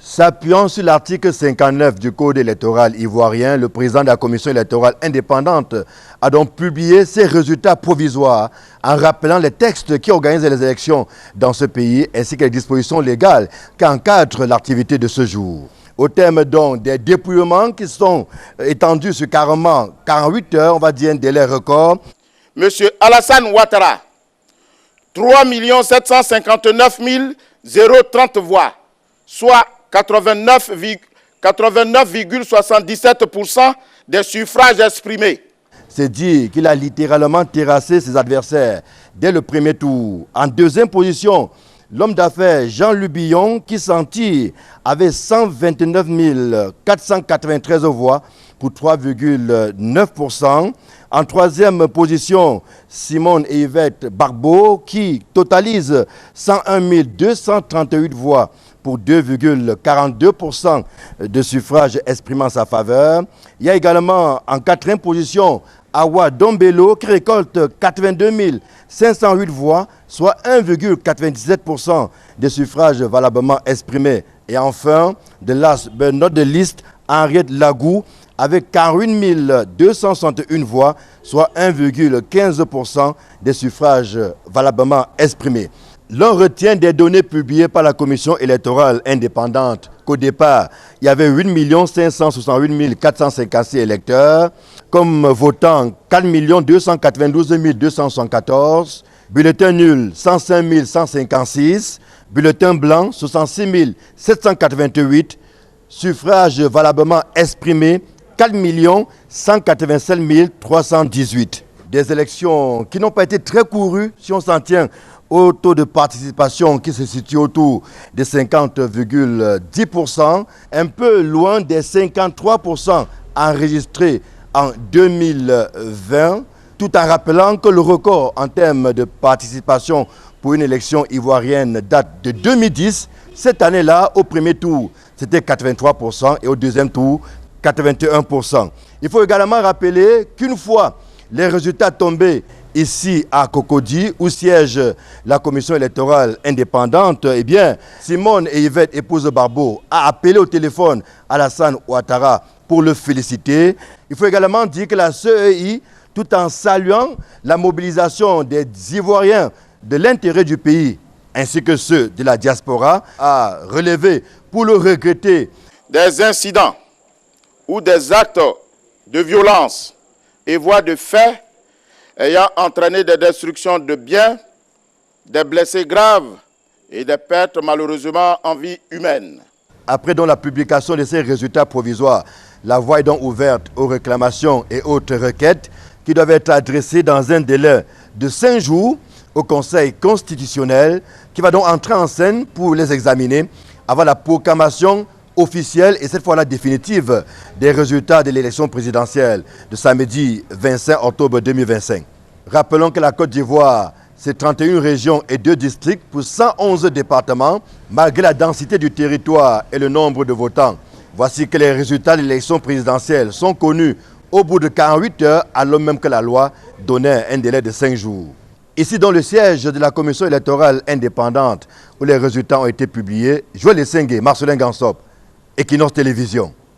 S'appuyant sur l'article 59 du Code électoral ivoirien, le président de la commission électorale indépendante a donc publié ses résultats provisoires en rappelant les textes qui organisent les élections dans ce pays ainsi que les dispositions légales qui encadrent l'activité de ce jour. Au terme donc des dépouillements qui sont étendus sur carrément 48 heures, on va dire un délai record. Monsieur Alassane Ouattara, 3 759 030 voix, soit 89,77% des suffrages exprimés. C'est dire qu'il a littéralement terrassé ses adversaires dès le premier tour. En deuxième position, l'homme d'affaires Jean Lubillon qui s'en tire avec 129 493 voix pour 3,9%. En troisième position, Simone et Yvette Barbeau qui totalise 101 238 voix pour 2,42% de suffrages exprimant sa faveur. Il y a également en quatrième position Awa Dombello qui récolte 82 508 voix, soit 1,97% des suffrages valablement exprimés. Et enfin, de last but not the least, Henriette Lagou avec 48 261 voix, soit 1,15% des suffrages valablement exprimés. L'on retient des données publiées par la commission électorale indépendante qu'au départ, il y avait 8 568 456 électeurs, comme votants 4 292 274, bulletins nuls 105 156, bulletins blancs 66 788, suffrages valablement exprimés 4 187 318. Des élections qui n'ont pas été très courues si on s'en tient au taux de participation qui se situe autour de 50,10%, un peu loin des 53% enregistrés en 2020, tout en rappelant que le record en termes de participation pour une élection ivoirienne date de 2010. Cette année-là, au premier tour, c'était 83% et au deuxième tour, 81%. Il faut également rappeler qu'une fois les résultats tombés ici à Cocody, où siège la commission électorale indépendante, eh bien, Simone et Yvette, épouse Barbeau, a appelé au téléphone Alassane Ouattara pour le féliciter. Il faut également dire que la CEI, tout en saluant la mobilisation des Ivoiriens de l'intérêt du pays, ainsi que ceux de la diaspora, a relevé pour le regretter des incidents ou des actes de violence et voies de fait ayant entraîné des destructions de biens, des blessés graves et des pertes malheureusement en vie humaine. Après donc la publication de ces résultats provisoires, la voie est donc ouverte aux réclamations et autres requêtes qui doivent être adressées dans un délai de 5 jours au Conseil constitutionnel qui va donc entrer en scène pour les examiner avant la proclamation officielle et cette fois-là définitive des résultats de l'élection présidentielle de samedi 25 octobre 2025. Rappelons que la Côte d'Ivoire, c'est 31 régions et 2 districts pour 111 départements, malgré la densité du territoire et le nombre de votants. Voici que les résultats de l'élection présidentielle sont connus au bout de 48 heures, alors même que la loi donnait un délai de 5 jours. Ici, dans le siège de la commission électorale indépendante, où les résultats ont été publiés, Joël Essengé, Marcelin Gansop, Equinox Télévision.